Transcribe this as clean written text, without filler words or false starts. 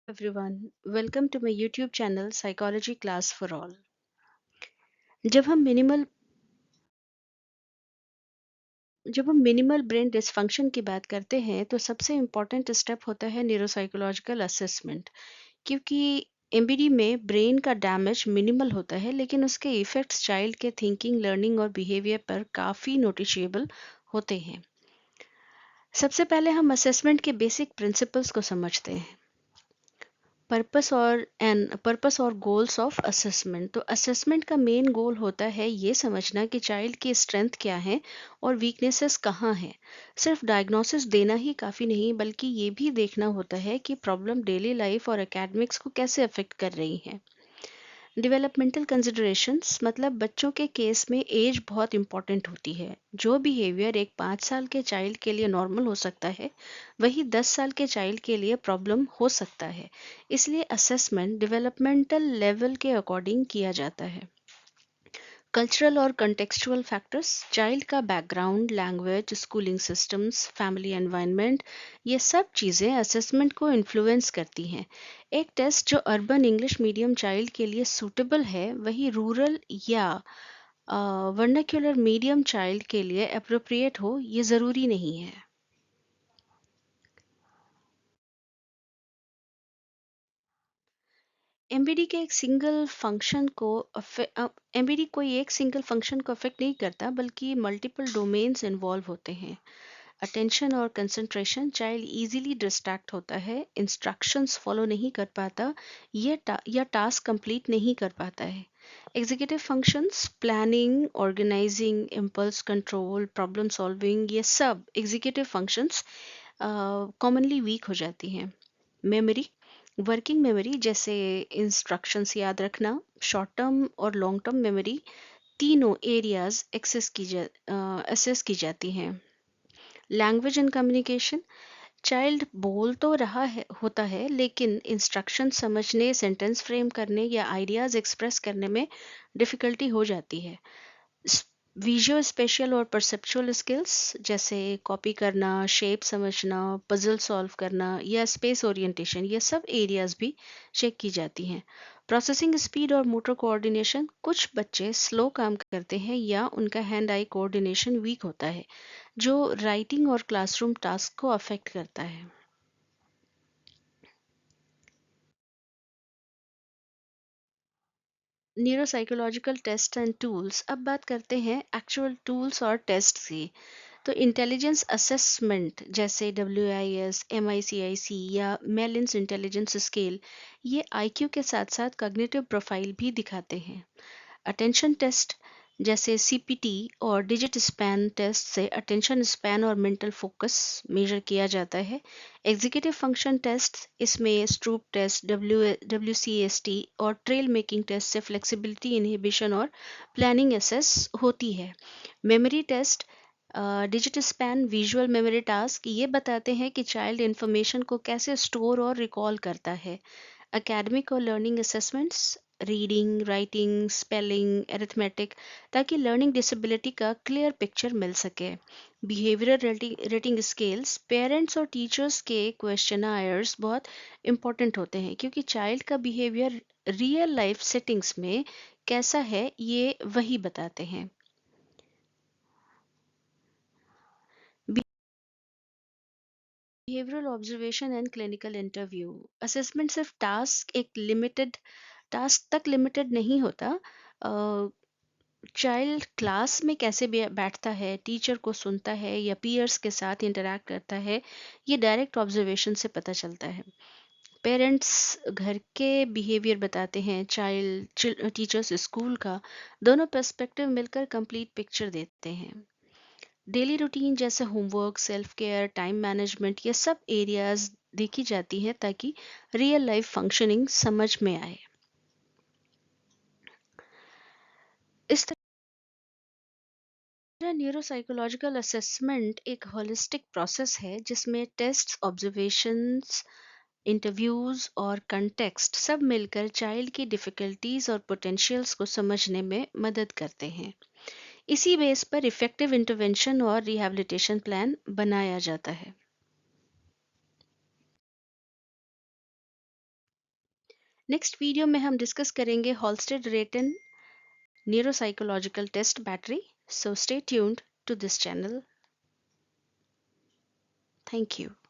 Everyone, welcome to my YouTube channel Psychology Class for All। जब हम minimal जब हम मिनिमल ब्रेन डिसफंक्शन की बात करते हैं तो सबसे इम्पोर्टेंट स्टेप होता है न्यूरोसाइकोलॉजिकल असेसमेंट। क्योंकि एमबीडी में ब्रेन का डैमेज मिनिमल होता है लेकिन उसके इफेक्ट्स चाइल्ड के थिंकिंग लर्निंग और बिहेवियर पर काफ़ी नोटिशेबल होते हैं। सबसे पहले हम असेसमेंट के बेसिक प्रिंसिपल्स को समझते हैं। पर्पस और गोल्स ऑफ असेसमेंट। तो असेसमेंट का मेन गोल होता है ये समझना कि चाइल्ड की स्ट्रेंथ क्या है और वीकनेसेस कहाँ हैं। सिर्फ डायग्नोसिस देना ही काफ़ी नहीं, बल्कि ये भी देखना होता है कि प्रॉब्लम डेली लाइफ और एकेडमिक्स को कैसे अफेक्ट कर रही है। डेवलपमेंटल कंसिडरेशंस मतलब बच्चों के केस में एज बहुत इंपॉर्टेंट होती है। जो बिहेवियर एक 5 साल के चाइल्ड के लिए नॉर्मल हो सकता है, वही 10 साल के चाइल्ड के लिए प्रॉब्लम हो सकता है। इसलिए असेसमेंट डेवलपमेंटल लेवल के अकॉर्डिंग किया जाता है। कल्चरल और कंटेक्सचुअल फैक्टर्स, चाइल्ड का background, language, schooling systems, family environment, ये सब चीज़ें असेसमेंट को इन्फ्लुएंस करती हैं। एक टेस्ट जो अर्बन इंग्लिश मीडियम चाइल्ड के लिए सूटेबल है, वही रूरल या वर्नाक्युलर मीडियम चाइल्ड के लिए अप्रोप्रिएट हो, ये ज़रूरी नहीं है। एमबीडी के एक सिंगल फंक्शन को एमबीडी कोई एक सिंगल फंक्शन को अफेक्ट नहीं करता, बल्कि मल्टीपल डोमेन्स इन्वॉल्व होते हैं। अटेंशन और कंसंट्रेशन, चाइल्ड इजीली डिस्ट्रैक्ट होता है, इंस्ट्रक्शंस फॉलो नहीं कर पाता, या टास्क कंप्लीट नहीं कर पाता है। Executive functions, planning, organising, impulse control, problem solving, ये सब एग्जीक्यूटिव फंक्शंस कॉमनली वीक हो जाती हैं। मेमोरी, वर्किंग मेमोरी जैसे इंस्ट्रक्शंस याद रखना, शॉर्ट टर्म और लॉन्ग टर्म मेमोरी, तीनों एरियाज एसेस की जाती हैं। लैंग्वेज एंड कम्युनिकेशन, चाइल्ड बोल तो रहा है होता है, लेकिन इंस्ट्रक्शन समझने, सेंटेंस फ्रेम करने या आइडियाज एक्सप्रेस करने में डिफिकल्टी हो जाती है। विजुअल, स्पेशल और परसेप्चुअल स्किल्स जैसे कॉपी करना, शेप समझना, पजल सॉल्व करना या स्पेस ओरिएंटेशन, ये सब एरियाज भी चेक की जाती हैं। प्रोसेसिंग स्पीड और मोटर कोऑर्डिनेशन, कुछ बच्चे स्लो काम करते हैं या उनका हैंड आई कोऑर्डिनेशन वीक होता है, जो राइटिंग और क्लासरूम टास्क को अफेक्ट करता है। Neuropsychological test and tools. अब बात करते हैं एक्चुअल टूल्स और टेस्ट की। तो इंटेलिजेंस असेसमेंट जैसे WIS, MICIC या मेलिन्स इंटेलिजेंस स्केल, ये IQ के साथ साथ कॉग्निटिव प्रोफाइल भी दिखाते हैं। अटेंशन टेस्ट जैसे CPT और डिजिट स्पैन टेस्ट से अटेंशन स्पैन और मेंटल फोकस मेजर किया जाता है। एग्जीक्यूटिव फंक्शन टेस्ट, इसमें स्ट्रूप टेस्ट, WCST और ट्रेल मेकिंग टेस्ट से फ्लेक्सिबिलिटी, इनहिबिशन और प्लानिंग एसेस होती है। Memory test, digit span, visual memory task, ये बताते हैं कि चाइल्ड इंफॉर्मेशन को कैसे स्टोर और रिकॉल करता है। एकेडमिक और learning assessments, reading, writing, spelling, arithmetic, ताकि लर्निंग डिसेबिलिटी का क्लियर पिक्चर मिल सके। बिहेवियरल रेटिंग स्केल्स, पेरेंट्स और टीचर्स के क्वेश्चनायर्स बहुत इंपॉर्टेंट होते हैं, क्योंकि चाइल्ड का बिहेवियर रियल लाइफ सेटिंग्स में कैसा है, ये वही बताते हैं। Behavioural observation and clinical interview. Assessment सिर्फ टास्क तक लिमिटेड नहीं होता। चाइल्ड क्लास में कैसे बैठता है, टीचर को सुनता है या पीयर्स के साथ इंटरैक्ट करता है, ये डायरेक्ट ऑब्जर्वेशन से पता चलता है। पेरेंट्स घर के बिहेवियर बताते हैं, चाइल्ड टीचर्स स्कूल का, दोनों पर्सपेक्टिव मिलकर कंप्लीट पिक्चर देते हैं। डेली रूटीन जैसे homework, self care, time management, ये सब एरियाज देखी जाती हैं ताकि रियल लाइफ फंक्शनिंग समझ में आए। इस तरह न्यूरोसाइकोलॉजिकल असेसमेंट एक होलिस्टिक प्रोसेस है जिसमें टेस्ट, ऑब्जर्वेशंस, इंटरव्यूज और कंटेक्स्ट सब मिलकर चाइल्ड की डिफिकल्टीज और पोटेंशियल्स को समझने में मदद करते हैं। इसी बेस पर इफेक्टिव इंटरवेंशन और रिहैबिलिटेशन प्लान बनाया जाता है। नेक्स्ट वीडियो में हम डिस्कस करेंगे Halstead Reitan neuropsychological test battery. So stay tuned to this channel. Thank you.